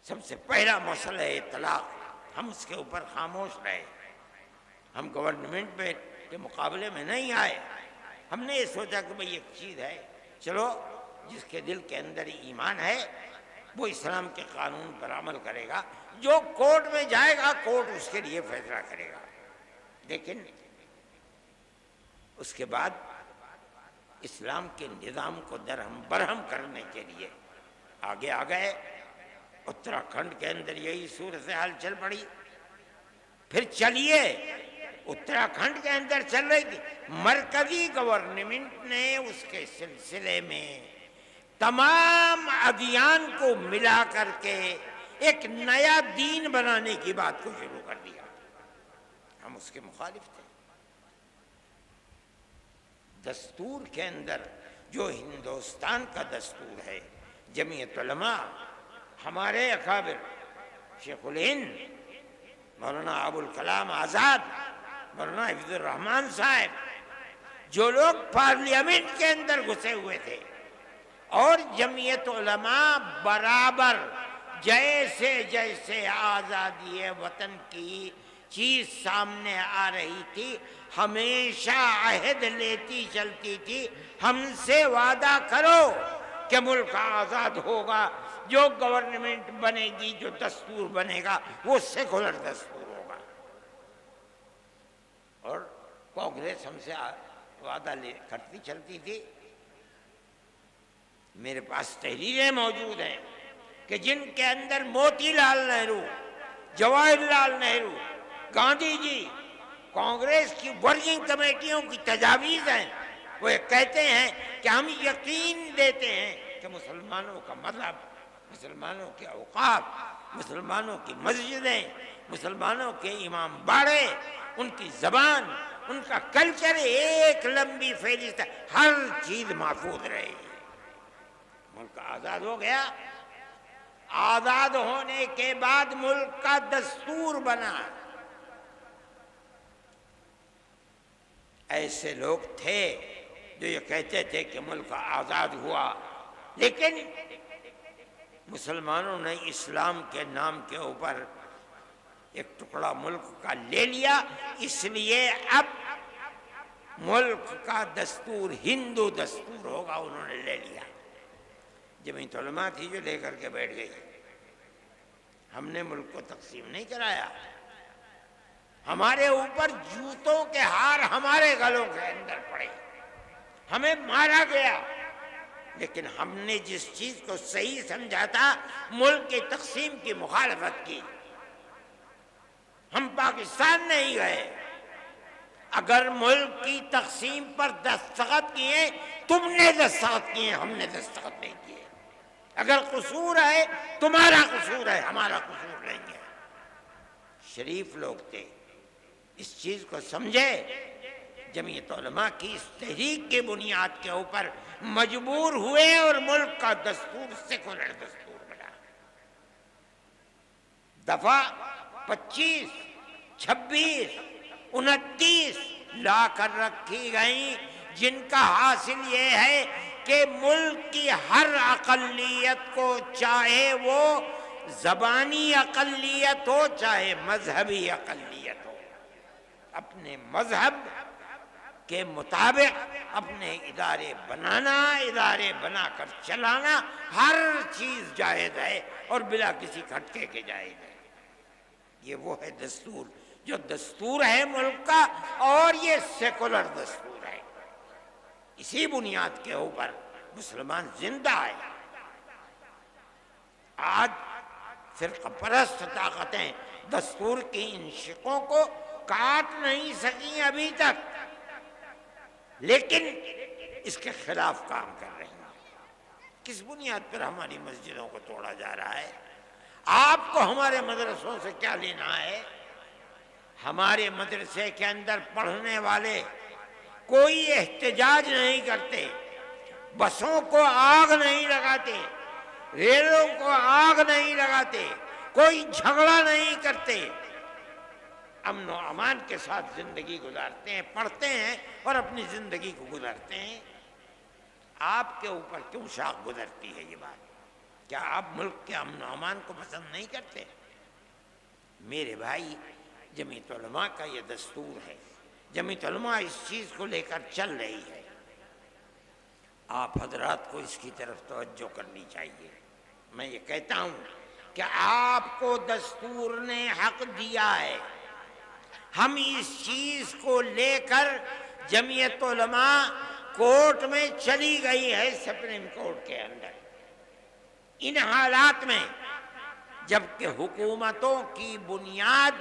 سب سے پہلا مسئلہ ہے طلاق، ہم اس کے اوپر خاموش رہے، ہم گورنمنٹ کے مقابلے میں نہیں آئے. ہم نے یہ سوچا کہ بھئی ایک چیز ہے، چلو جس کے دل کے اندر ایمان ہے وہ اسلام کے قانون پر عمل کرے گا، جو کورٹ میں جائے گا کورٹ اس کے لیے فیصلہ کرے گا. لیکن اس کے بعد اسلام کے نظام کو درہم برہم کرنے کے لیے آگے آ گئے. اتراکھنڈ کے اندر یہی صورتحال چل پڑی. پھر چلیے اتراکھنڈ کے اندر چل رہی تھی، مرکزی گورنمنٹ نے اس کے سلسلے میں تمام ادیان کو ملا کر کے ایک نیا دین بنانے کی بات کو شروع کر دیا. ہم اس کے مخالف تھے. دستور کے اندر جو ہندوستان کا دستور ہے، جمعیت علماء، ہمارے اکابر شیخ الہند مولانا ابوالکلام آزاد، مولانا حفیظ الرحمان صاحب، جو لوگ پارلیمنٹ کے اندر گھسے ہوئے تھے، اور جمعیت علماء برابر جیسے جیسے آزادی وطن کی چیز سامنے آ رہی تھی ہمیشہ عہد لیتی چلتی تھی، ہم سے وعدہ کرو کہ ملک آزاد ہوگا، جو گورنمنٹ بنے گی، جو دستور بنے گا وہ سیکولر دستور ہوگا. اور کانگریس ہم سے وعدہ کرتی چلتی تھی. میرے پاس تحریریں موجود ہیں کہ جن کے اندر موتی لال نہرو، جواہر لال نہرو، گاندھی جی، کانگریس کی ورکنگ کمیٹیوں کی تجاویز ہیں. وہ کہتے ہیں کہ ہم یقین دیتے ہیں کہ مسلمانوں کا مذہب، مسلمانوں کے اوقاف، مسلمانوں کی مسجدیں، مسلمانوں کے امام باڑے، ان کی زبان، ان کا کلچر، ایک لمبی فہرست ہے، ہر چیز محفوظ رہے گی. ملک آزاد ہو گیا. آزاد ہونے کے بعد ملک کا دستور بنا. ایسے لوگ تھے جو یہ کہتے تھے کہ ملک آزاد ہوا، لیکن مسلمانوں نے اسلام کے نام کے اوپر ایک ٹکڑا ملک کا لے لیا. اس لیے اب ملک کا دستور ہندو دستور ہوگا، انہوں نے لے لیا. جمعیت علماء تھی جو لے کر کے بیٹھ گئی. ہم نے ملک کو تقسیم نہیں کرایا. ہمارے اوپر جوتوں کے ہار ہمارے گلوں کے اندر پڑے، ہمیں مارا گیا، لیکن ہم نے جس چیز کو صحیح سمجھا تھا، ملک کی تقسیم کی مخالفت کی. ہم پاکستان نہیں گئے. اگر ملک کی تقسیم پر دستخط کیے، تم نے دستخط کیے، ہم نے دستخط نہیں کیے. اگر قصور ہے تمہارا قصور ہے، ہمارا قصور نہیں ہے. شریف لوگ تھے، اس چیز کو سمجھے. جمعیت علماء کی اس تحریک کی بنیاد کے اوپر مجبور ہوئے اور ملک کا دستور سیکولر دستور بنا. دفعہ 25، 26، 29 لا کر رکھی گئیں، جن کا حاصل یہ ہے کہ ملک کی ہر اقلیت کو، چاہے وہ زبانی اقلیت ہو چاہے مذہبی اقلیت ہو، اپنے مذہب کے مطابق اپنے ادارے بنانا، ادارے بنا کر چلانا، ہر چیز جائز ہے اور بلا کسی کھٹکے کے جائز ہے. یہ وہ ہے دستور، جو دستور ہے ملک کا، اور یہ سیکولر دستور ہے. اسی بنیاد کے اوپر مسلمان زندہ ہے. آج فرقہ پرست طاقتیں دستور کی ان شقوں کو کاٹ نہیں سکیں ابھی تک، لیکن اس کے خلاف کام کر رہے ہیں. کس بنیاد پر ہماری مسجدوں کو توڑا جا رہا ہے؟ آپ کو ہمارے مدرسوں سے کیا لینا ہے؟ ہمارے مدرسے کے اندر پڑھنے والے کوئی احتجاج نہیں کرتے، بسوں کو آگ نہیں لگاتے، ریلوں کو آگ نہیں لگاتے، کوئی جھگڑا نہیں کرتے، امن و امان کے ساتھ زندگی گزارتے ہیں، پڑھتے ہیں اور اپنی زندگی کو گزارتے ہیں. آپ کے اوپر کیوں شاخ گزرتی ہے یہ بات؟ کیا آپ ملک کے امن و امان کو پسند نہیں کرتے؟ میرے بھائی، جمعیت علماء کا یہ دستور ہے، جمعیت علماء اس چیز کو لے کر چل رہی ہے، آپ حضرات کو اس کی طرف توجہ کرنی چاہیے۔ میں یہ کہتا ہوں کہ آپ کو دستور نے حق دیا ہے، ہم اس چیز کو لے کر جمعیت علماء کورٹ میں چلی گئی ہے، سپریم کورٹ کے اندر، ان حالات میں جبکہ حکومتوں کی بنیاد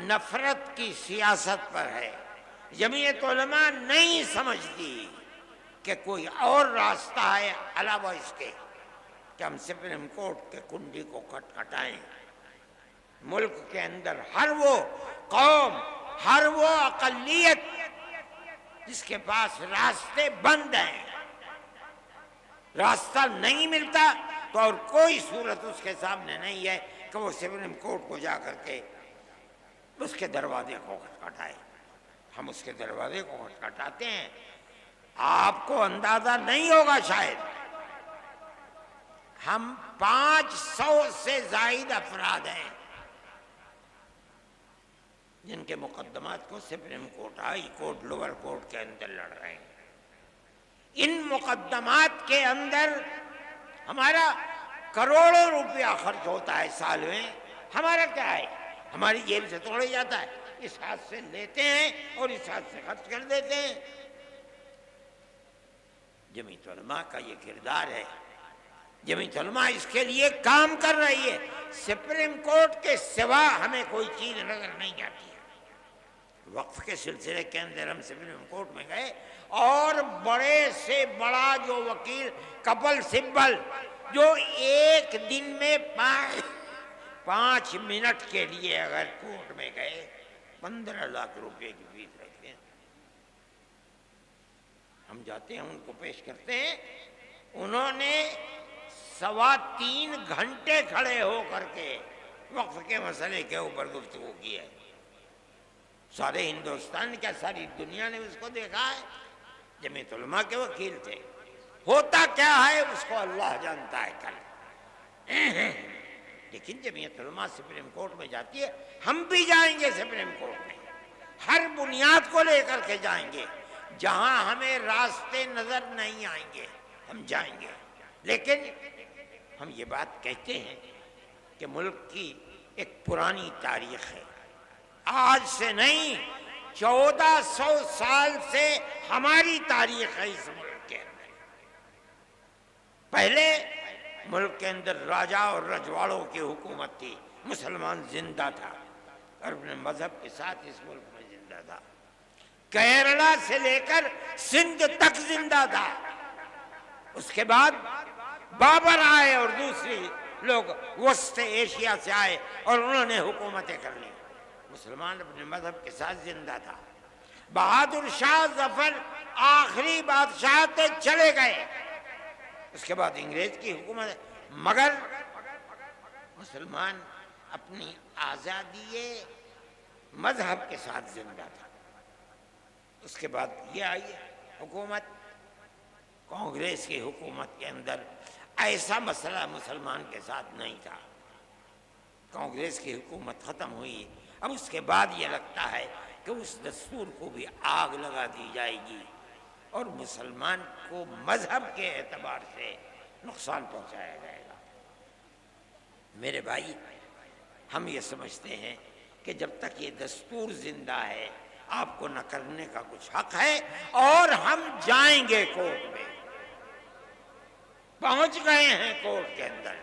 نفرت کی سیاست پر ہے، جمعیت علماء نہیں سمجھتی کہ کوئی اور راستہ ہے علاوہ اس کے کہ ہم سپریم کورٹ کے کنڈی کو کھٹکھٹائیں۔ ملک کے اندر ہر وہ قوم، ہر وہ اقلیت جس کے پاس راستے بند ہیں، راستہ نہیں ملتا، تو اور کوئی صورت اس کے سامنے نہیں ہے کہ وہ سپریم کورٹ کو جا کر کے اس کے دروازے کو کھٹکھٹائے۔ ہم اس کے دروازے کو کھٹکھٹاتے ہیں۔ آپ کو اندازہ نہیں ہوگا شاید، ہم 500 سے زائد افراد ہیں جن کے مقدمات کو supreme court, high court, lower court کے اندر لڑ رہے ہیں۔ ان مقدمات کے اندر ہمارا کروڑوں روپیہ خرچ ہوتا ہے سال میں، ہمارا کیا ہے؟ ہماری جیب سے توڑے جاتا ہے، اس ہاتھ سے لیتے ہیں اور اس ہاتھ سے خرچ کر دیتے ہیں۔ جمعیت علماء کا یہ کردار ہے، جمعیت علماء اس کے لیے کام کر رہی ہے، سپریم کورٹ کے سوا ہمیں کوئی چیز نظر نہیں آتی ہے۔ وقف کے سلسلے کے اندر ہم سپریم کورٹ میں گئے اور بڑے سے بڑا جو وکیل کپل سبل، جو ایک دن میں 5 منٹ کے لیے اگر کورٹ میں گئے 15 لاکھ روپے کی فیس رہتے ہیں، ہم جاتے ہیں ان کو پیش کرتے ہیں، انہوں نے 3.25 گھنٹے کھڑے ہو کر کے وقف کے مسئلے کے اوپر گفتگو کی ہے۔ سارے ہندوستان، کیا ساری دنیا نے اس کو دیکھا ہے؟ جمعیت علماء کے وکیل تھے۔ ہوتا کیا ہے اس کو اللہ جانتا ہے کل، لیکن جمعیت علماء سپریم کورٹ میں جاتی ہے، ہم بھی جائیں گے سپریم کورٹ میں، ہر بنیاد کو لے کر کے جائیں گے، جہاں ہمیں راستے نظر نہیں آئیں گے ہم جائیں گے۔ لیکن ہم یہ بات کہتے ہیں کہ ملک کی ایک پرانی تاریخ ہے، آج سے نہیں، 1400 سال سے ہماری تاریخ ہے اس ملک کے اندر۔ پہلے ملک کے اندر راجا اور رجواڑوں کی حکومت تھی، مسلمان زندہ تھا اور اپنے مذہب کے ساتھ اس ملک میں زندہ تھا، کیرلا سے لے کر سندھ تک زندہ تھا۔ اس کے بعد بابر آئے اور دوسری لوگ وسط ایشیا سے آئے اور انہوں نے حکومتیں کر لی، مسلمان اپنے مذہب کے ساتھ زندہ تھا۔ بہادر شاہ ظفر آخری بادشاہ تھے، چلے گئے، اس کے بعد انگریز کی حکومت، مگر مسلمان اپنی آزادی مذہب کے ساتھ زندہ تھا۔ اس کے بعد یہ آئی حکومت، کانگریس کی حکومت کے اندر ایسا مسئلہ مسلمان کے ساتھ نہیں تھا۔ کانگریس کی حکومت ختم ہوئی، اب اس کے بعد یہ لگتا ہے کہ اس دستور کو بھی آگ لگا دی جائے گی اور مسلمان کو مذہب کے اعتبار سے نقصان پہنچایا جائے گا۔ میرے بھائی، ہم یہ سمجھتے ہیں کہ جب تک یہ دستور زندہ ہے آپ کو نہ کرنے کا کچھ حق ہے، اور ہم جائیں گے کورٹ میں، پہنچ گئے ہیں کورٹ کے اندر،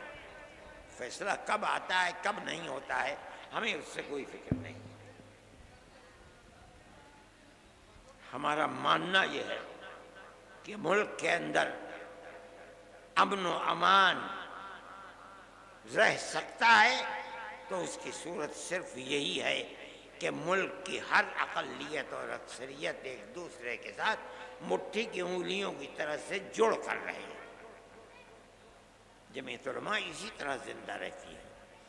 فیصلہ کب آتا ہے کب نہیں ہوتا ہے ہمیں اس سے کوئی فکر نہیں۔ ہمارا ماننا یہ ہے کہ ملک کے اندر امن و امان رہ سکتا ہے تو اس کی صورت صرف یہی ہے کہ ملک کی ہر اقلیت اور اکثریت ایک دوسرے کے ساتھ مٹھی کی انگلیوں کی طرح سے جڑ کر رہے ہیں۔ جمعیت علماء اسی طرح زندہ رہتی ہے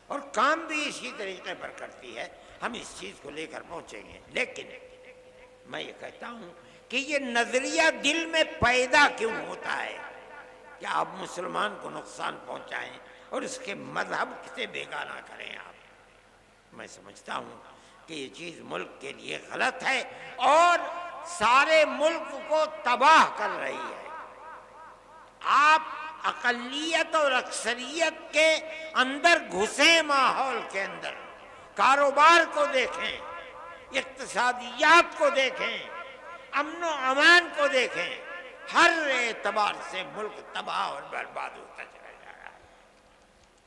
اور کام بھی اسی طریقے پر کرتی ہے، ہم اس چیز کو لے کر پہنچیں گے۔ لیکن میں یہ کہتا ہوں کہ یہ نظریہ دل میں پیدا کیوں ہوتا ہے؟ کہ آپ مسلمان کو نقصان پہنچائیں اور اس کے مذہب سے بیگانہ کریں آپ. میں سمجھتا ہوں کہ یہ چیز ملک کے لیے غلط ہے اور سارے ملک کو تباہ کر رہی ہے. آپ اقلیت اور اکثریت کے اندر گھسیں، ماحول کے اندر کاروبار کو دیکھیں، اقتصادیات کو دیکھیں، امن و امان کو دیکھیں، ہر اعتبار سے ملک تباہ اور برباد ہوتا چلا جا رہا ہے.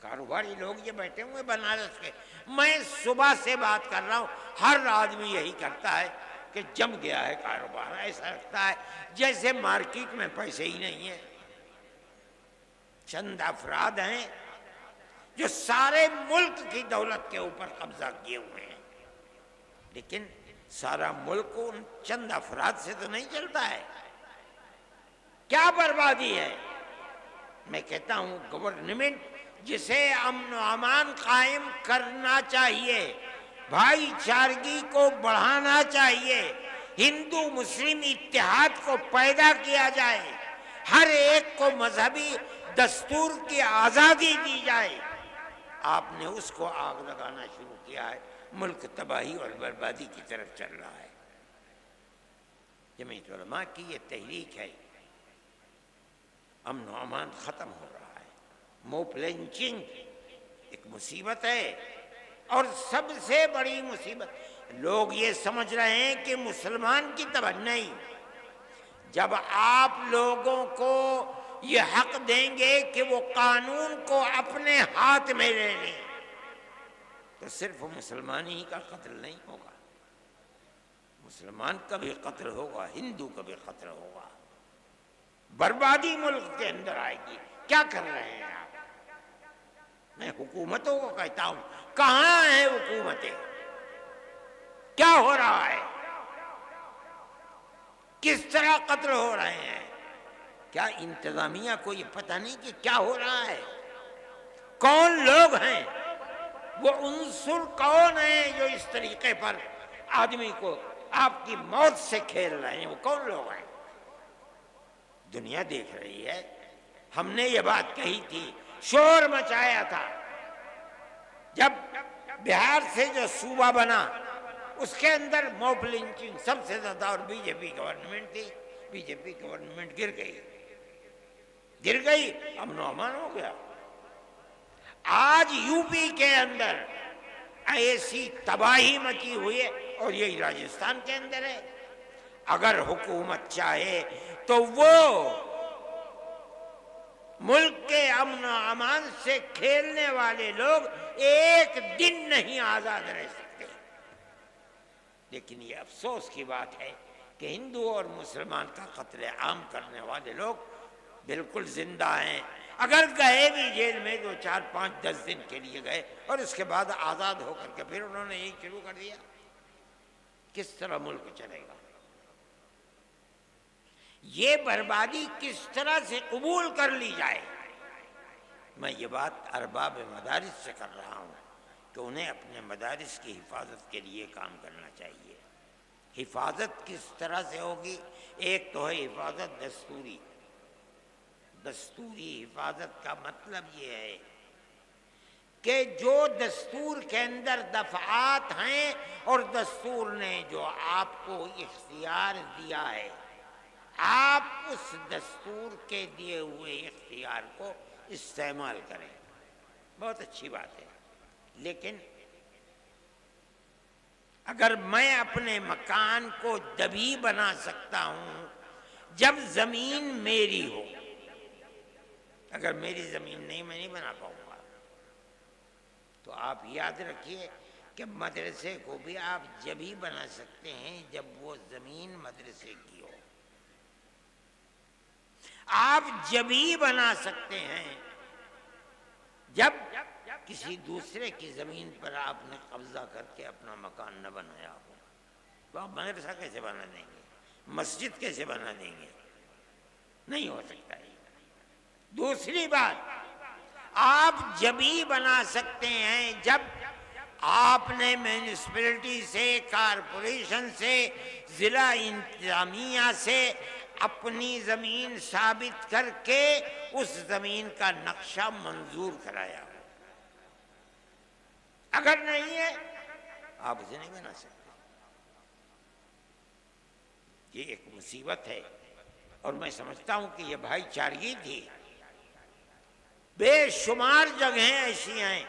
کاروباری لوگ یہ بیٹھے ہوئے بنارس کے، میں صبح سے بات کر رہا ہوں، ہر آدمی یہی کرتا ہے کہ جم گیا ہے کاروبار. ایسا لگتا ہے جیسے مارکیٹ میں پیسے ہی نہیں ہیں. چند افراد ہیں جو سارے ملک کی دولت کے اوپر قبضہ کیے ہوئے ہیں، لیکن سارا ملک ان چند افراد سے تو نہیں چلتا ہے. کیا بربادی ہے؟ میں کہتا ہوں گورنمنٹ جسے امن و امان قائم کرنا چاہیے، بھائی چارگی کو بڑھانا چاہیے، ہندو مسلم اتحاد کو پیدا کیا جائے، ہر ایک کو مذہبی دستور کی آزادی دی جائے. آپ نے اس کو آگ لگانا شروع کیا ہے. ملک تباہی اور بربادی کی طرف چل رہا ہے. جمعیت علماء کی یہ تحریک ہے. امن و امان ختم ہو رہا ہے. موب لنچنگ ایک مصیبت ہے اور سب سے بڑی مصیبت لوگ یہ سمجھ رہے ہیں کہ مسلمان کی تباہی نہیں. جب آپ لوگوں کو یہ حق دیں گے کہ وہ قانون کو اپنے ہاتھ میں لے لیں تو صرف مسلمان ہی کا قتل نہیں ہوگا، مسلمان کا بھی قتل ہوگا، ہندو کا بھی قتل ہوگا. بربادی ملک کے اندر آئے گی. کیا کر رہے ہیں آپ؟ میں حکومتوں کو کہتا ہوں، کہاں ہیں حکومتیں؟ کیا ہو رہا ہے؟ کس طرح قتل ہو رہے ہیں؟ کیا انتظامیہ کو یہ پتہ نہیں کہ کیا ہو رہا ہے؟ کون لوگ ہیں وہ عنصر، کون ہیں جو اس طریقے پر آدمی کو آپ کی موت سے کھیل رہے ہیں؟ وہ کون لوگ ہیں؟ دنیا دیکھ رہی ہے. ہم نے یہ بات کہی تھی، شور مچایا تھا جب بہار سے جو صوبہ بنا اس کے اندر موب لنچنگ سب سے زیادہ، اور بی جے پی گورنمنٹ تھی. بی جے پی گورنمنٹ گر گئی، امن و امان ہو گیا. آج یو پی کے اندر ایسی تباہی مچی ہوئی ہے اور یہی راجستھان کے اندر ہے. اگر حکومت چاہے تو وہ ملک کے امن و امان سے کھیلنے والے لوگ ایک دن نہیں آزاد رہ سکتے. لیکن یہ افسوس کی بات ہے کہ ہندو اور مسلمان کا قتل عام کرنے والے لوگ بالکل زندہ ہیں. اگر گئے بھی جیل میں 2 4 5 10 دن کے لیے گئے اور اس کے بعد آزاد ہو کر کے پھر انہوں نے یہی شروع کر دیا. کس طرح ملک چلے گا؟ یہ بربادی کس طرح سے قبول کر لی جائے؟ میں یہ بات ارباب مدارس سے کر رہا ہوں کہ انہیں اپنے مدارس کی حفاظت کے لیے کام کرنا چاہیے. حفاظت کس طرح سے ہوگی؟ ایک تو ہے حفاظت دستوری. دستوری حفاظت کا مطلب یہ ہے کہ جو دستور کے اندر دفعات ہیں اور دستور نے جو آپ کو اختیار دیا ہے، آپ اس دستور کے دیے ہوئے اختیار کو استعمال کریں. بہت اچھی بات ہے. لیکن اگر میں اپنے مکان کو دبی بنا سکتا ہوں جب زمین میری ہو، اگر میری زمین نہیں، میں نہیں بنا پاؤں گا. تو آپ یاد رکھیے کہ مدرسے کو بھی آپ جب ہی بنا سکتے ہیں جب وہ زمین مدرسے کی ہو. آپ جب ہی بنا سکتے ہیں جب کسی دوسرے کی زمین پر آپ نے قبضہ کر کے اپنا مکان نہ بنایا ہو. تو آپ مدرسہ کیسے بنا دیں گے؟ مسجد کیسے بنا دیں گے؟ نہیں ہو سکتا ہے. دوسری بات، آپ جب ہی بنا سکتے ہیں جب آپ نے میونسپلٹی سے، کارپوریشن سے، ضلع انتظامیہ سے اپنی زمین ثابت کر کے اس زمین کا نقشہ منظور کرایا ہو. اگر نہیں ہے آپ اسے نہیں بنا سکتے. یہ ایک مصیبت ہے. اور میں سمجھتا ہوں کہ یہ بھائی چارگی تھی. بے شمار جگہیں ایسی ہیں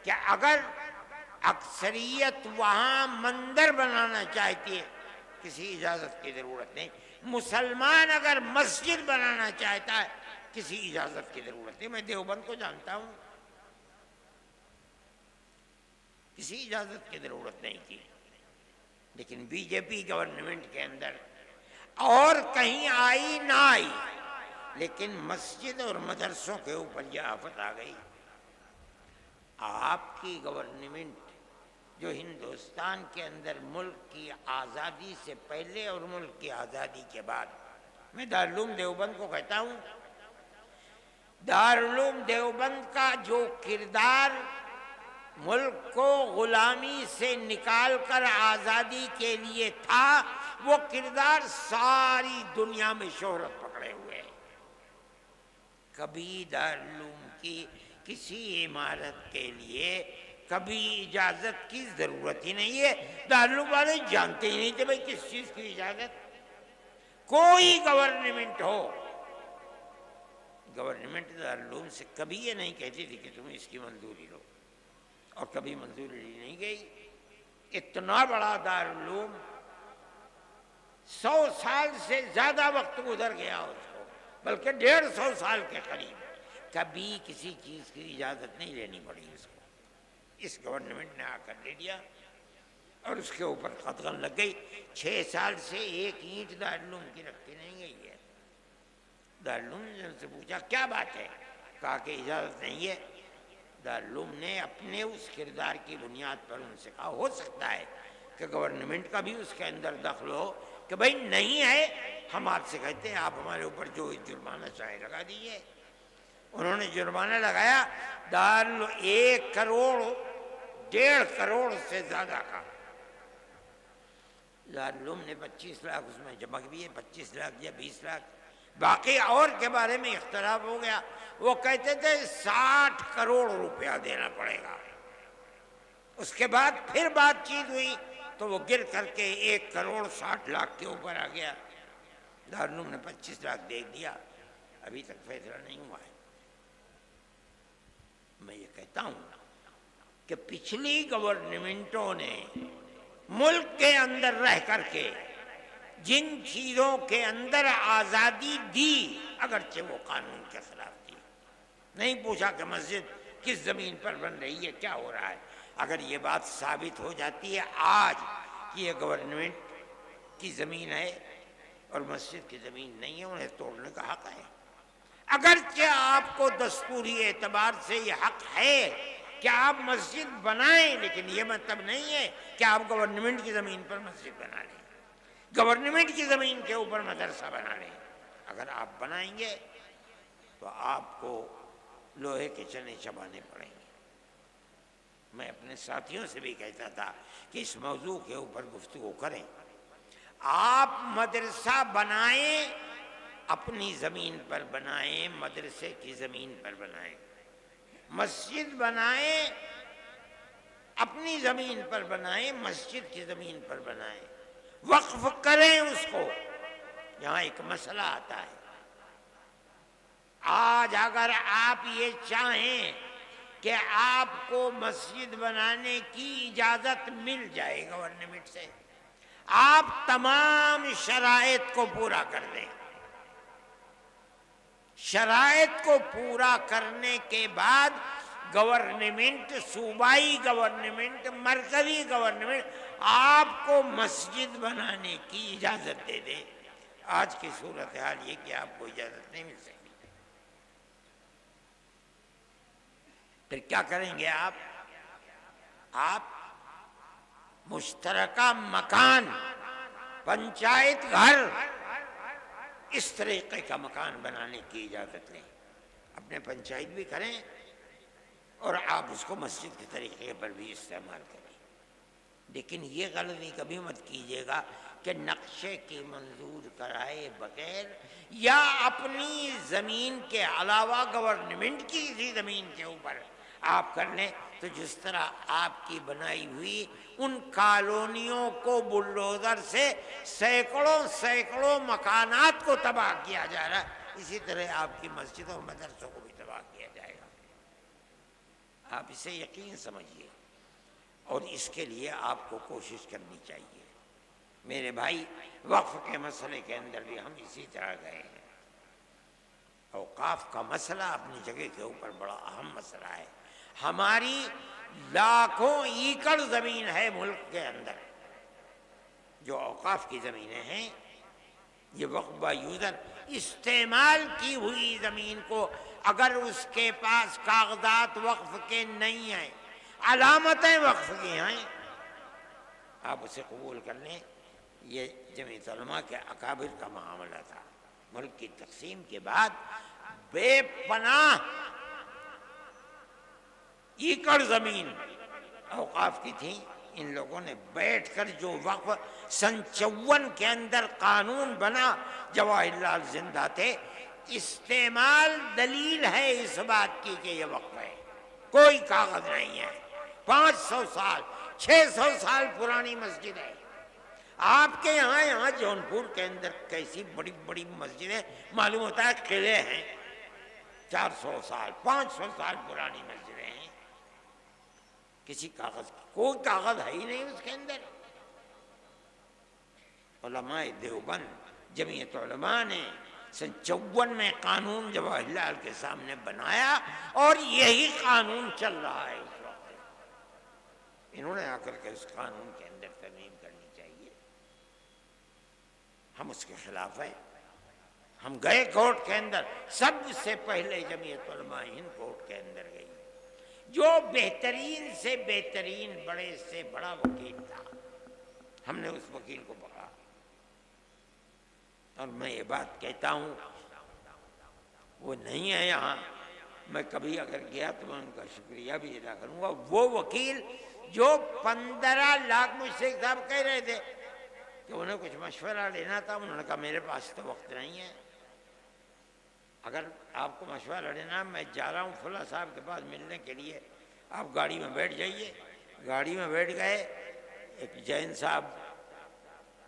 کہ اگر اکثریت وہاں مندر بنانا چاہتی ہے کسی اجازت کی ضرورت نہیں. مسلمان اگر مسجد بنانا چاہتا ہے کسی اجازت کی ضرورت نہیں. میں دیوبند کو جانتا ہوں, کسی اجازت کی ضرورت نہیں تھی. لیکن بی جے پی گورنمنٹ کے اندر اور کہیں آئی نہ آئی, لیکن مسجد اور مدرسوں کے اوپر یہ آفت آ گئی. آپ کی گورنمنٹ جو ہندوستان کے اندر ملک کی آزادی سے پہلے اور ملک کی آزادی کے بعد, میں دارالعلوم دیوبند کو کہتا ہوں, دارالعلوم دیوبند کا جو کردار ملک کو غلامی سے نکال کر آزادی کے لیے تھا, وہ کردار ساری دنیا میں شہرت پکڑے ہوئے ہے. کبھی دارالعلوم کی کسی عمارت کے لیے کبھی اجازت کی ضرورت ہی نہیں ہے. دارالعلوم والے جانتے ہی نہیں تھے بھائی کس چیز کی اجازت. کوئی گورنمنٹ ہو, گورنمنٹ دارالعلوم سے کبھی یہ نہیں کہتی تھی کہ تم اس کی منظوری لو, اور کبھی منظوری لی نہیں گئی. اتنا بڑا دارالعلوم 100 سال سے زیادہ وقت گزر گیا اس کو, بلکہ 150 سال کے قریب, کبھی کسی چیز کی اجازت نہیں لینی پڑی اس کو. اس گورنمنٹ نے آ کر لے لیا اور اس کے اوپر قدغن لگ گئی. 6 سال سے ایک اینٹ دارالعلوم کی رکھی نہیں گئی ہے. دارالعلوم نے ان سے پوچھا کیا بات ہے, کہا کہ اجازت نہیں ہے. دارالعلوم نے اپنے اس کردار کی بنیاد پر ان سے کہا ہو سکتا ہے کہ گورنمنٹ کا بھی اس کے اندر دخل ہو کہ بھائی نہیں ہے, ہم آپ سے کہتے ہیں آپ ہمارے اوپر جو جرمانہ چاہے لگا دیجیے. انہوں نے جرمانہ لگایا 1 کروڑ 1.5 کروڑ سے زیادہ کا. دارالعلوم نے 25 لاکھ اس میں جمع کیے, 25 لاکھ یا 20 لاکھ. باقی اور کے بارے میں اختلاف ہو گیا. وہ کہتے تھے 60 کروڑ روپیہ دینا پڑے گا. اس کے بعد پھر بات چیت ہوئی تو وہ گر کر کے 1 کروڑ 60 لاکھ کے اوپر آ گیا. دارالعلوم نے 25 لاکھ دے دیا. ابھی تک فیصلہ نہیں ہوا ہے. میں یہ کہتا ہوں کہ پچھلی گورنمنٹوں نے ملک کے اندر رہ کر کے جن چیزوں کے اندر آزادی دی, اگرچہ وہ قانون کے خلاف تھی, نہیں پوچھا کہ مسجد کس زمین پر بن رہی ہے, کیا ہو رہا ہے. اگر یہ بات ثابت ہو جاتی ہے آج کہ یہ گورنمنٹ کی زمین ہے اور مسجد کی زمین نہیں ہے, انہیں توڑنے کا حق ہے. اگرچہ آپ کو دستوری اعتبار سے یہ حق ہے کہ آپ مسجد بنائیں, لیکن یہ مطلب نہیں ہے کہ آپ گورنمنٹ کی زمین پر مسجد بنا لیں, گورنمنٹ کی زمین کے اوپر مدرسہ بنا لیں. اگر آپ بنائیں گے تو آپ کو لوہے کے چنے چبانے پڑیں گے. میں اپنے ساتھیوں سے بھی کہتا تھا کہ اس موضوع کے اوپر گفتگو کریں. آپ مدرسہ بنائیں, اپنی زمین پر بنائیں, مدرسے کی زمین پر بنائیں. مسجد بنائیں, اپنی زمین پر بنائیں, مسجد کی زمین پر بنائیں. وقف کریں اس کو. یہاں ایک مسئلہ آتا ہے. آج اگر آپ یہ چاہیں کہ آپ کو مسجد بنانے کی اجازت مل جائے گورنمنٹ سے, آپ تمام شرائط کو پورا کر دیں. شرائط کو پورا کرنے کے بعد گورنمنٹ, صوبائی گورنمنٹ, مرکزی گورنمنٹ آپ کو مسجد بنانے کی اجازت دے دے. آج کی صورتحال یہ کہ آپ کو اجازت نہیں مل سکتی. پھر کیا کریں گے آپ؟ آپ مشترکہ مکان, پنچایت گھر, اس طریقے کا مکان بنانے کی اجازت لیں. اپنے پنچایت بھی کریں اور آپ اس کو مسجد کے طریقے پر بھی استعمال کریں. لیکن یہ غلطی کبھی مت کیجیے گا کہ نقشے کی منظور کرائے بغیر یا اپنی زمین کے علاوہ گورنمنٹ کی کسی زمین کے اوپر آپ کر لیں، تو جس طرح آپ کی بنائی ہوئی ان کالونیوں کو بلڈوزر سے سینکڑوں مکانات کو تباہ کیا جا رہا ہے، اسی طرح آپ کی مسجدوں اور مدرسوں کو بھی تباہ کیا جائے گا۔ آپ اسے یقین سمجھیے، اور اس کے لیے آپ کو کوشش کرنی چاہیے۔ میرے بھائی، وقف کے مسئلے کے اندر بھی ہم اسی طرح گئے ہیں۔ اوقاف کا مسئلہ اپنی جگہ کے اوپر بڑا اہم مسئلہ ہے۔ ہماری لاکھوں ایکڑ زمین ہے ملک کے اندر، جو اوقاف کی زمینیں ہیں، یہ وقف یوزر استعمال کی ہوئی زمین کو اگر اس کے پاس کاغذات وقف کے نہیں ہیں، علامتیں وقف کی ہیں، آپ اسے قبول کر لیں۔ یہ جمعیت علماء کے اکابر کا معاملہ تھا۔ ملک کی تقسیم کے بعد بے پناہ ایکڑ زمین اوقاف کی تھی، ان لوگوں نے بیٹھ کر جو وقف سن 54 کے اندر قانون بنا، جواہر لال زندہ تھے، استعمال دلیل ہے اس بات کی کہ یہ وقف ہے، کوئی کاغذ نہیں ہے۔ 500 سال 600 سال پرانی مسجد ہے۔ آپ کے یہاں جونپور کے اندر کیسی بڑی بڑی مسجدیں، معلوم ہوتا ہے قلعے ہیں، 400 سال 500 سال پرانی مسجدیں ہیں، کسی کاغذ کوئی کاغذ ہے ہی نہیں اس کے اندر۔ علماء دیوبند جمعیت علماء نے سن 54 میں قانون جواہر لال کے سامنے بنایا، اور یہی قانون چل رہا ہے اس وقت۔ انہوں نے آ کر کے اس قانون کے اندر ترمیم کرنی چاہیے، ہم اس کے خلاف ہیں۔ ہم گئے کورٹ کے اندر، سب سے پہلے جمعیت علماء ہند کورٹ کے اندر گئی، جو بہترین سے بہترین بڑے سے بڑا وکیل تھا، ہم نے اس وکیل کو پکڑا۔ اور میں یہ بات کہتا ہوں، وہ نہیں ہے یہاں، میں کبھی اگر گیا تو میں ان کا شکریہ بھی ادا کروں گا۔ وہ وکیل جو 15 لاکھ، مجھ سے صاحب کہہ رہے تھے کہ انہیں کچھ مشورہ لینا تھا، انہوں نے کہا میرے پاس تو وقت نہیں ہے، اگر آپ کو مشورہ لینا، میں جا رہا ہوں فلاں صاحب کے پاس ملنے کے لیے، آپ گاڑی میں بیٹھ جائیے۔ گاڑی میں بیٹھ گئے، ایک جین صاحب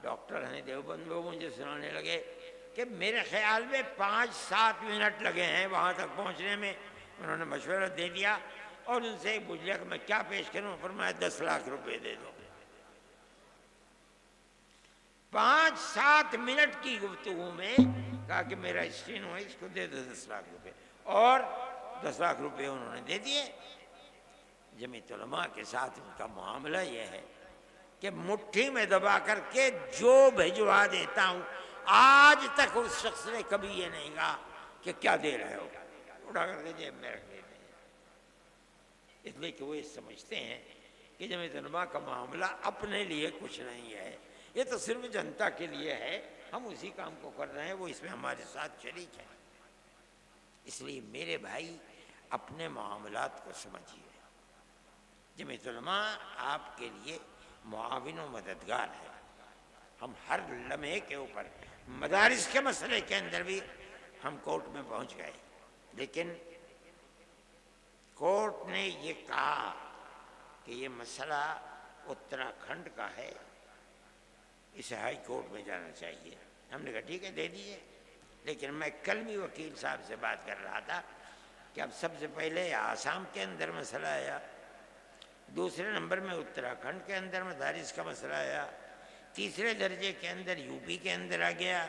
ڈاکٹر ہیں دیوبند، وہ مجھے سنانے لگے کہ میرے خیال میں 5-7 منٹ لگے ہیں وہاں تک پہنچنے میں۔ انہوں نے مشورہ دے دیا اور ان سے پوچھ لیا کہ میں کیا پیش کروں، فرمایا 10 لاکھ روپے دے دو۔ 5-7 منٹ کی گفتگو میں کہا کہ میرا اسٹینو ہے، اس کو دے دو 10 لاکھ روپے، اور 10 لاکھ روپے انہوں نے دے دیے۔ جمعیت علماء کے ساتھ ان کا معاملہ یہ ہے کہ مٹھی میں دبا کر کے جو بھجوا دیتا ہوں، آج تک اس شخص نے کبھی یہ نہیں کہا کہ کیا دے رہے ہو، اٹھا کر کے جیب میں رکھ دیتے ہیں، اس لیے کہ وہ یہ سمجھتے ہیں کہ جمعیت علماء کا معاملہ اپنے لیے کچھ نہیں ہے، یہ تو صرف جنتا کے لیے ہے، ہم اسی کام کو کر رہے ہیں، وہ اس میں ہمارے ساتھ شریک ہیں۔ اس لیے میرے بھائی، اپنے معاملات کو سمجھیے۔ جمعیت علماء آپ کے لیے معاون و مددگار ہے۔ ہم ہر لمحے کے اوپر، مدارس کے مسئلے کے اندر بھی ہم کورٹ میں پہنچ گئے، لیکن کورٹ نے یہ کہا کہ یہ مسئلہ اتراکھنڈ کا ہے، اسے ہائی کورٹ میں جانا چاہیے۔ ہم نے کہا ٹھیک ہے، دے دیجیے، لیکن میں کل بھی وکیل صاحب سے بات کر رہا تھا کہ اب سب سے پہلے آسام کے اندر مسئلہ آیا، دوسرے نمبر میں اتراکھنڈ کے اندر مدارس کا مسئلہ آیا، تیسرے درجے کے اندر یو پی کے اندر آ گیا،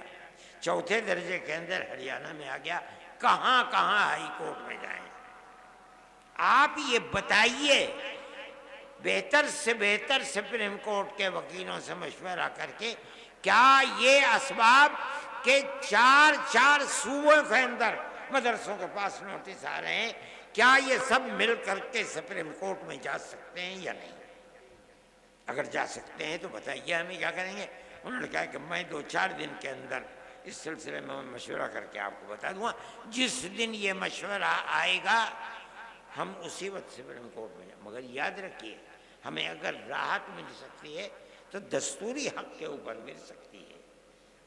چوتھے درجے کے اندر ہریانہ میں آ گیا، کہاں کہاں ہائی کورٹ میں جائیں؟ آپ یہ بتائیے، بہتر سے بہتر سپریم کورٹ کے وکیلوں سے مشورہ کر کے، کیا یہ اسباب کہ 4 صوبوں کے اندر مدرسوں کے پاس نوٹس آ رہے ہیں، کیا یہ سب مل کر کے سپریم کورٹ میں جا سکتے ہیں یا نہیں؟ اگر جا سکتے ہیں تو بتائیے ہمیں کیا کریں گے۔ انہوں نے کہا کہ میں 2-4 دن کے اندر اس سلسلے میں مشورہ کر کے آپ کو بتا دوں گا، جس دن یہ مشورہ آئے گا ہم اسی وقت سپریم کورٹ میں جائیں۔ مگر یاد رکھیے، ہمیں اگر راحت مل سکتی ہے تو دستوری حق کے اوپر مل سکتی ہے۔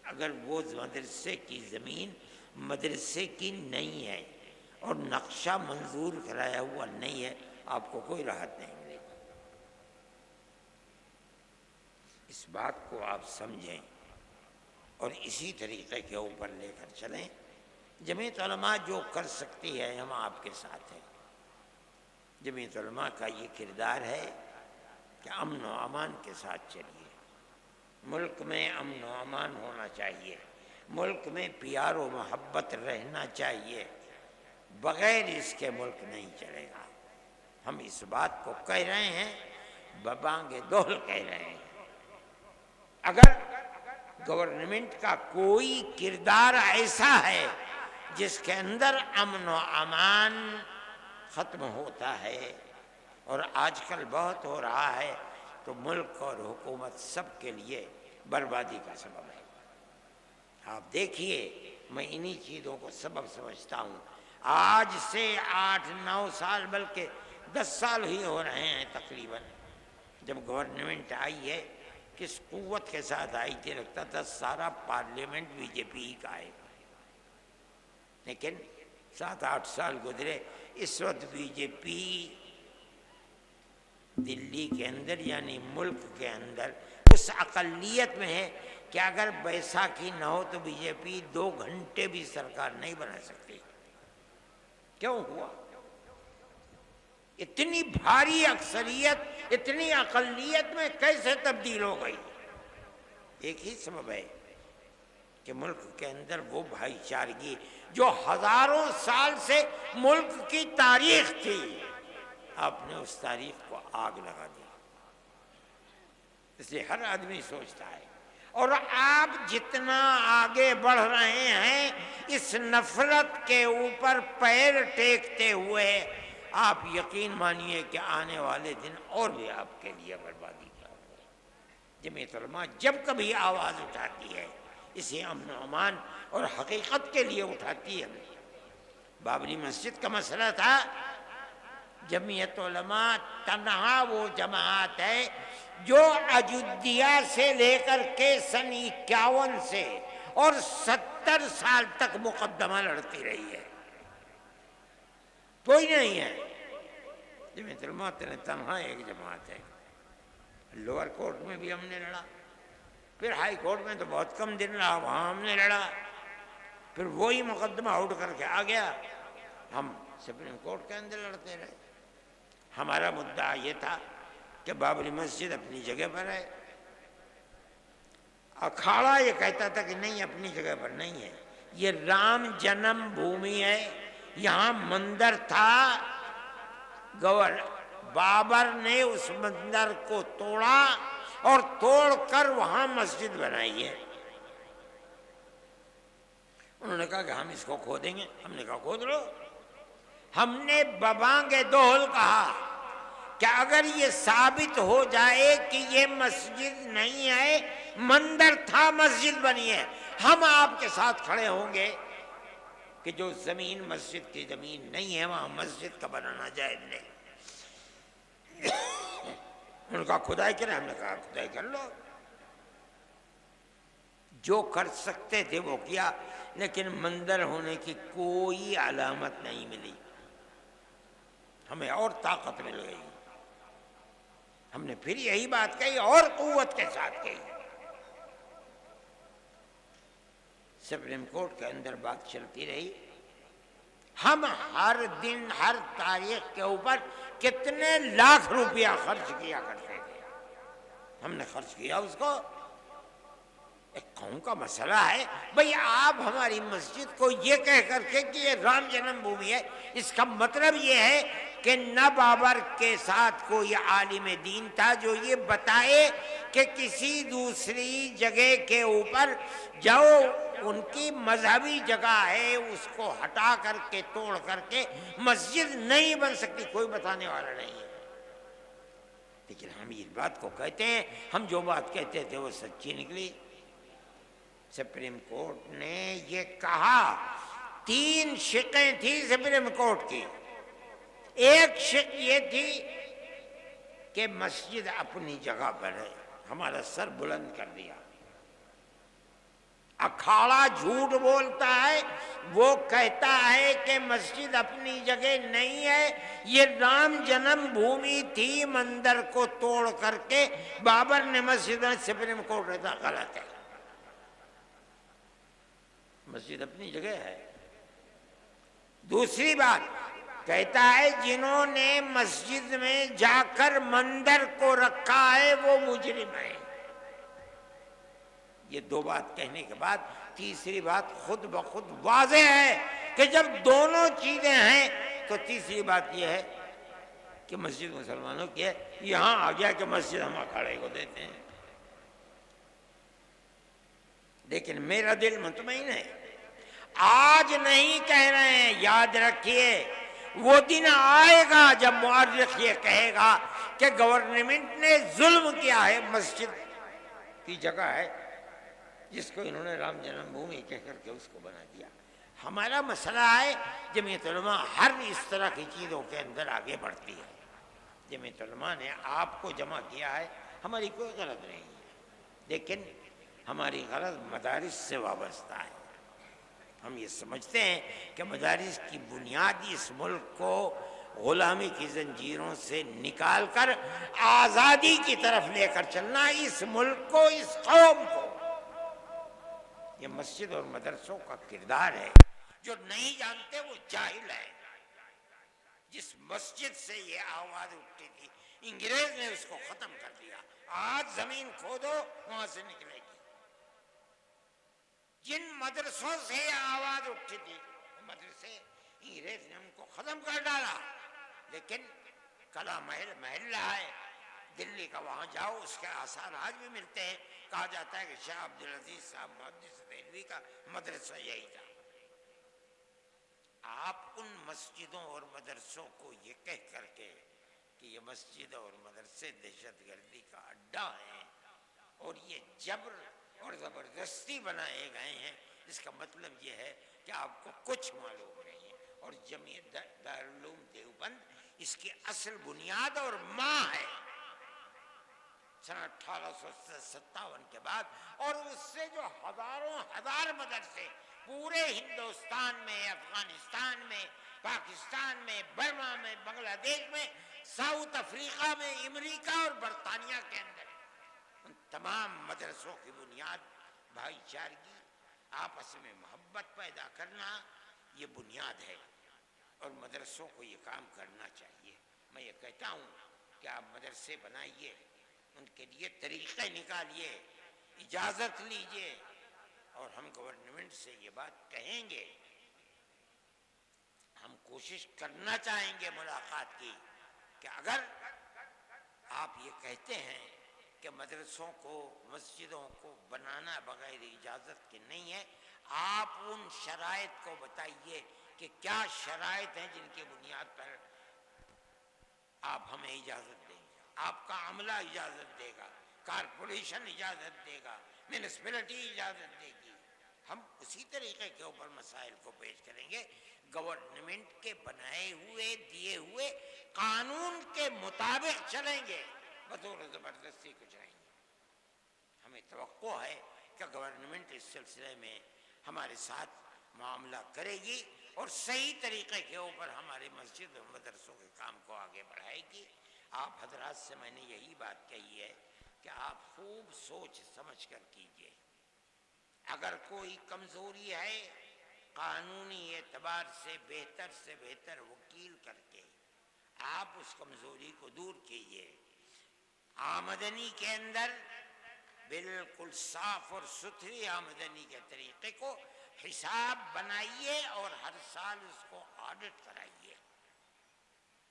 اگر وہ مدرسے کی زمین مدرسے کی نہیں ہے اور نقشہ منظور کرایا ہوا نہیں ہے، آپ کو کوئی راحت نہیں ملے گی۔ اس بات کو آپ سمجھیں اور اسی طریقے کے اوپر لے کر چلیں۔ جمعیت علماء جو کر سکتی ہے، ہم آپ کے ساتھ ہیں۔ جمعیت علماء کا یہ کردار ہے کہ امن و امان کے ساتھ چلیے۔ ملک میں امن و امان ہونا چاہیے، ملک میں پیار و محبت رہنا چاہیے، بغیر اس کے ملک نہیں چلے گا۔ ہم اس بات کو کہہ رہے ہیں، ببانگ دہل کہہ رہے ہیں۔ اگر گورنمنٹ کا کوئی کردار ایسا ہے جس کے اندر امن و امان ختم ہوتا ہے، اور آج کل بہت ہو رہا ہے، تو ملک اور حکومت سب کے لیے بربادی کا سبب ہے۔ آپ دیکھیے، میں انہی چیزوں کو سبب سمجھتا ہوں۔ آج سے 8-9 سال بلکہ 10 سال ہی ہو رہے ہیں تقریباً، جب گورنمنٹ آئی ہے، کس قوت کے ساتھ آئی تھی، لگتا تھا سارا پارلیمنٹ بی جے پی کا ہے۔ لیکن 7-8 سال گزرے، اس وقت بی جے پی دلی کے اندر یعنی ملک کے اندر اس اقلیت میں ہے کہ اگر بیساکھی نہ ہو تو بی جے پی 2 گھنٹے بھی سرکار نہیں بنا سکتی۔ کیوں ہوا؟ اتنی بھاری اکثریت اتنی اقلیت میں کیسے تبدیل ہو گئی؟ ایک ہی سبب ہے کہ ملک کے اندر وہ بھائی چارگی جو ہزاروں سال سے ملک کی تاریخ تھی، آپ نے اس تاریخ کو آگ لگا دی۔ اس لیے ہر آدمی سوچتا ہے، اور آپ جتنا آگے بڑھ رہے ہیں اس نفرت کے اوپر پیر ٹیکتے ہوئے، آپ یقین مانیے کہ آنے والے دن اور بھی آپ کے لیے بربادی کا ہوگا۔ جمعیت علماء جب کبھی آواز اٹھاتی ہے، اسے امن و امان اور حقیقت کے لیے اٹھاتی ہے۔ بابری مسجد کا مسئلہ تھا، جمعیت علماء تنہا وہ جماعت ہے جو اجودھیا سے لے کر کے سن 51 سے اور 70 سال تک مقدمہ لڑتی رہی ہے۔ کوئی نہیں ہے۔ جمعیت علماء تنہا ایک جماعت ہے۔ لوور کورٹ میں بھی ہم نے لڑا، پھر ہائی کورٹ میں تو بہت کم دن رہا، وہاں ہم نے لڑا، پھر وہی مقدمہ اٹھ کر کے آ گیا، ہم سپریم کورٹ کے اندر لڑتے رہے۔ ہمارا مدعا یہ تھا کہ بابری مسجد اپنی جگہ پر ہے، اکھاڑا یہ کہتا تھا کہ نہیں، اپنی جگہ پر نہیں ہے، یہ رام جنم بھومی ہے، یہاں مندر تھا، بابر نے اس مندر کو توڑا اور توڑ کر وہاں مسجد بنائی ہے۔ انہوں نے کہا کہ ہم اس کو کھودیں گے۔ ہم نے کہا کھود لو۔ ہم نے ببانگ دہل کہا کہ اگر یہ ثابت ہو جائے کہ یہ مسجد نہیں ہے، مندر تھا، مسجد بنی ہے، ہم آپ کے ساتھ کھڑے ہوں گے کہ جو زمین مسجد کی زمین نہیں ہے وہاں مسجد کا بنانا جائز نہیں۔ انہوں نے کہا کھدائی کریں، ہم نے کہا کھدائی کر لو۔ جو کر سکتے تھے وہ کیا، لیکن مندر ہونے کی کوئی علامت نہیں ملی۔ ہمیں اور طاقت مل گئی، ہم نے پھر یہی بات کہی اور قوت کے ساتھ کہی۔ سپریم کورٹ کے اندر بات چلتی رہی۔ ہم ہر دن ہر تاریخ کے اوپر کتنے لاکھ روپیہ خرچ کیا کرتے تھے، ہم نے خرچ کیا اس کو۔ ایک قوم کا مسئلہ ہے، بھئی آپ ہماری مسجد کو یہ کہہ کر کے کہ یہ رام جنم بھومی ہے، اس کا مطلب یہ ہے کہ نہ بابر کے ساتھ کوئی عالم دین تھا جو یہ بتائے کہ کسی دوسری جگہ کے اوپر جو ان کی مذہبی جگہ ہے اس کو ہٹا کر کے توڑ کر کے مسجد نہیں بن سکتی، کوئی بتانے والا نہیں ہے۔ لیکن ہم اس بات کو کہتے ہیں، ہم جو بات کہتے تھے وہ سچی نکلی۔ سپریم کورٹ نے یہ کہا، 3 شقیں تھی سپریم کورٹ کی۔ ایک شق یہ تھی کہ مسجد اپنی جگہ پر ہے، ہمارا سر بلند کر دیا۔ اکھاڑا جھوٹ بولتا ہے، وہ کہتا ہے کہ مسجد اپنی جگہ نہیں ہے، یہ رام جنم بھومی تھی، مندر کو توڑ کر کے بابر نے مسجد سپریم کورٹ رہتا، غلط ہے۔ مسجد اپنی جگہ ہے۔ دوسری بات کہتا ہے جنہوں نے مسجد میں جا کر مندر کو رکھا ہے وہ مجرم ہے۔ یہ دو بات کہنے کے بعد تیسری بات خود بخود واضح ہے کہ جب دونوں چیزیں ہیں تو تیسری بات یہ ہے کہ مسجد مسلمانوں کی ہے۔ یہاں آ گیا کہ مسجد ہم اکھاڑے کو دیتے ہیں، لیکن میرا دل مطمئن ہے، آج نہیں کہہ رہے ہیں، یاد رکھیے وہ دن آئے گا جب مورخ یہ کہے گا کہ گورنمنٹ نے ظلم کیا ہے، مسجد کی جگہ ہے جس کو انہوں نے رام جنم بھومی کہہ کر کے اس کو بنا دیا۔ ہمارا مسئلہ ہے جمعیت علماء ہر اس طرح کی چیزوں کے اندر آگے بڑھتی ہے۔ جمعیت علماء نے آپ کو جمع کیا ہے، ہماری کوئی غرض نہیں ہے، لیکن ہماری غرض مدارس سے وابستہ ہے۔ ہم یہ سمجھتے ہیں کہ مدارس کی بنیاد اس ملک کو غلامی کی زنجیروں سے نکال کر آزادی کی طرف لے کر چلنا، اس ملک کو، اس قوم کو۔ یہ مسجد اور مدرسوں کا کردار ہے۔ جو نہیں جانتے وہ جاہل ہے۔ جس مسجد سے یہ آواز اٹھتی تھی انگریز نے اس کو ختم کر دیا، آج زمین کھودو وہاں سے نکلے گی۔ جن مدرسوں سے یہ آواز اٹھتی تھی مدرسے، انگریز نے ان کو ختم کر ڈالا، لیکن کلا محل محلہ ہے دلی کا، وہاں جاؤ اس کے آثار آج بھی ملتے ہیں۔ کہا جاتا ہے کہ شاہ عبدالعزیز صاحب محدث دہلوی کا مدرسہ یہی تھا۔ آپ ان مسجدوں اور مدرسوں کو یہ کہہ کر کے کہ یہ مسجد اور مدرسے دہشت گردی کا اڈا ہیں اور یہ جبر اور زبردستی بنائے گئے ہیں، اس کا مطلب یہ ہے کہ آپ کو کچھ معلوم نہیں ہے۔ اور جمعیت دارالعلوم دیوبند اس کی اصل بنیاد اور ماں ہے، سن 1857 کے بعد، اور اس سے جو ہزاروں ہزار مدرسے پورے ہندوستان میں، افغانستان میں، پاکستان میں، برما میں، بنگلہ دیش میں، ساؤتھ افریقہ میں، امریکہ اور برطانیہ کے اندر، ان تمام مدرسوں کی بنیاد بھائی چارگی، آپس میں محبت پیدا کرنا، یہ بنیاد ہے، اور مدرسوں کو یہ کام کرنا چاہیے۔ میں یہ کہتا ہوں کہ آپ مدرسے بنائیے، ان کے لیے طریقے نکالیے، اجازت لیجئے، اور ہم گورنمنٹ سے یہ بات کہیں گے، ہم کوشش کرنا چاہیں گے ملاقات کی، کہ اگر آپ یہ کہتے ہیں کہ مدرسوں کو، مسجدوں کو بنانا بغیر اجازت کے نہیں ہے، آپ ان شرائط کو بتائیے کہ کیا شرائط ہیں جن کی بنیاد پر آپ ہمیں اجازت دیں گے۔ آپ کا عملہ اجازت دے گا، کارپوریشن اجازت دے گا، میونسپلٹی اجازت دے گی، ہم اسی طریقے کے اوپر مسائل کو پیش کریں گے۔ گورنمنٹ کے بنائے ہوئے دیے ہوئے قانون کے مطابق چلیں گے، بطور زبردستی کچھ نہیں۔ ہمیں توقع ہے کہ گورنمنٹ اس سلسلے میں ہمارے ساتھ معاملہ کرے گی اور صحیح طریقے کے اوپر ہمارے مسجد اور مدرسوں کے کام کو آگے بڑھائے گی۔ آپ حضرات سے میں نے یہی بات کہی ہے کہ آپ خوب سوچ سمجھ کر کیجئے، اگر کوئی کمزوری ہے قانونی اعتبار سے بہتر وکیل کر کے آپ اس کمزوری کو دور کیجئے۔ آمدنی کے اندر بالکل صاف اور ستھری آمدنی کے طریقے کو حساب بنائیے اور ہر سال اس کو آڈٹ کرائیے۔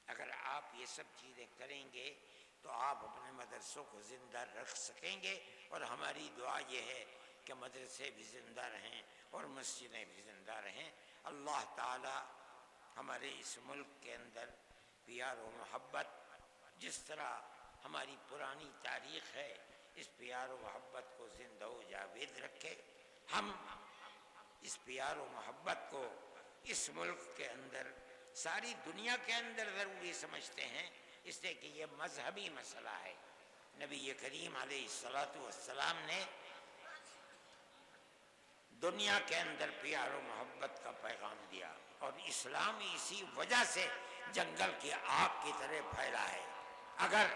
اگر آپ یہ سب چیزیں کریں گے تو آپ اپنے مدرسوں کو زندہ رکھ سکیں گے، اور ہماری دعا یہ ہے کہ مدرسے بھی زندہ رہیں اور مسجدیں بھی زندہ رہیں۔ اللہ تعالی ہمارے اس ملک کے اندر پیار و محبت، جس طرح ہماری پرانی تاریخ ہے، اس پیار و محبت کو زندہ و جاوید رکھے۔ ہم اس پیار و محبت کو اس ملک کے اندر، ساری دنیا کے اندر ضروری سمجھتے ہیں، اس لیے کہ یہ مذہبی مسئلہ ہے، نبی کریم علیہ الصلوۃ والسلام نے دنیا کے اندر پیار و محبت کا پیغام دیا، اور اسلام اسی وجہ سے جنگل کی آگ کی طرح پھیلا ہے۔ اگر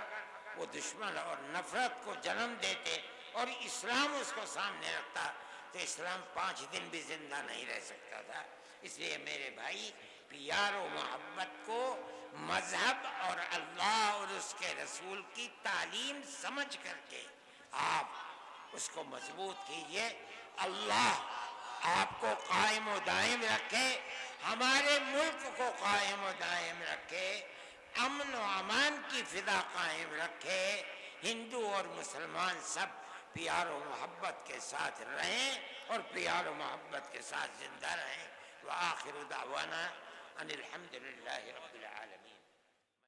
وہ دشمن اور نفرت کو جنم دیتے اور اسلام اس کو سامنے رکھتا تو اسلام 5 دن بھی زندہ نہیں رہ سکتا تھا۔ اس لیے میرے بھائی، پیار و محبت کو مذہب اور اللہ اور اس کے رسول کی تعلیم سمجھ کر کے آپ اس کو مضبوط کیجئے۔ اللہ آپ کو قائم و دائم رکھے، ہمارے ملک کو قائم و دائم رکھے، امن و امان کی فضا قائم رکھے، ہندو اور مسلمان سب پیار و محبت کے ساتھ رہیں اور پیار و محبت کے ساتھ زندہ رہیں۔ وآخر دعوانا ان الحمد للہ رب